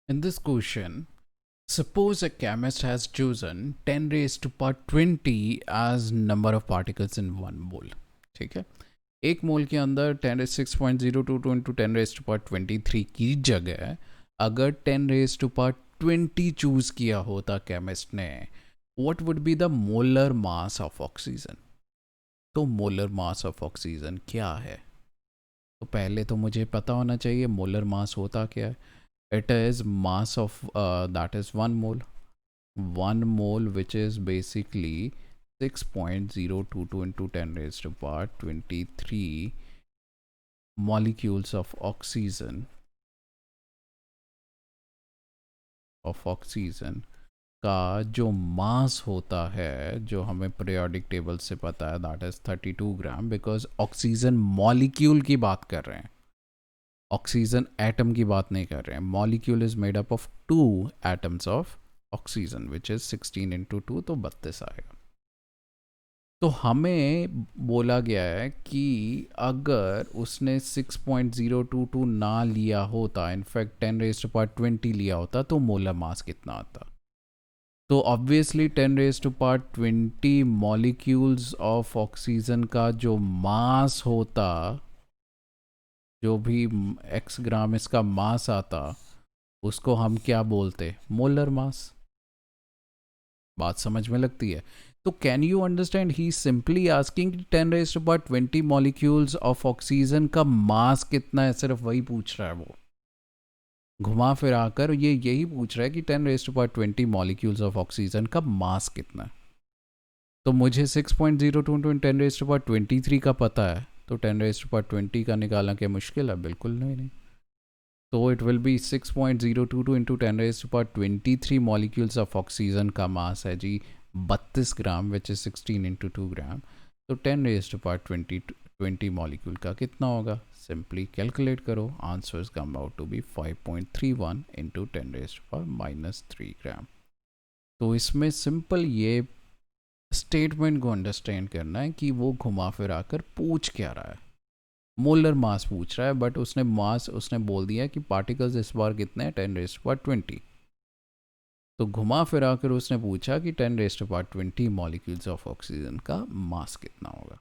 In this question, suppose a chemist has chosen 10 raised to power 20 as number of particles in one mole. ठीक है, एक मोल के अंदर 10 raise 6.022 into 10 raise to power 23 की जगह अगर 10 रेज टू पावर 20 चूज किया होता केमिस्ट ने, what would be the molar mass of oxygen? तो मोलर मास ऑफ ऑक्सीजन क्या है? तो पहले तो मुझे पता होना चाहिए मोलर मास होता क्या है. It is mass of that is 1 mole which is basically 6.022 into 10 raised to power 23 molecules of oxygen का जो मास होता है, जो हमें पीरियोडिक टेबल से पता है, that is 32 gram. Because oxygen molecule की बात कर रहे हैं, ऑक्सीजन एटम की बात नहीं कर रहे हैं. Molecule is made up of 2 atoms of oxygen which is 16 into 2, तो 32 आएगा. तो हमें बोला गया है कि अगर उसने 6.022 ना लिया होता, इनफैक्ट 10 रेज टू पावर 20 लिया होता, तो मोलर मास कितना आता? तो obviously 10 raise to power 20 molecules of oxygen का जो मास होता, जो भी एक्स ग्राम इसका मास आता, उसको हम क्या बोलते? Molar mass. बात समझ में लगती है? तो can you understand, he simply asking 10 raise to power 20 molecules of oxygen का मास कितना है, सिर्फ वही पूछ रहा है वो. घुमा फिरा कर ये यही पूछ रहा है कि 10 raise to power 20 molecules of oxygen का मास कितना है. तो मुझे 6.02 इंटू 10 रेज टू पावर 23 का पता है, तो 10 रेज टू पावर 20 का निकालना क्या मुश्किल है? बिल्कुल नहीं. तो it will be 6.022 into 10 raise to power 23 molecules of oxygen का मास है जी 32 ग्राम, विच इज 16 इंटू 2 ग्राम. तो 10 रेज टू पावर 20 मॉलिक्यूल का कितना होगा? सिंपली कैलकुलेट करो, answers come out to be 5.31 into 10 raise to power -3 gram. तो इसमें सिंपल ये स्टेटमेंट को अंडरस्टैंड करना है कि वो घुमा फिरा कर पूछ क्या रहा है. मोलर मास पूछ रहा है, बट उसने बोल दिया कि पार्टिकल्स इस बार कितने हैं? 10 रेज टू पावर 20. तो घुमा फिरा कर उसने पूछा कि 10 raise to power 20 molecules of oxygen का मास कितना होगा.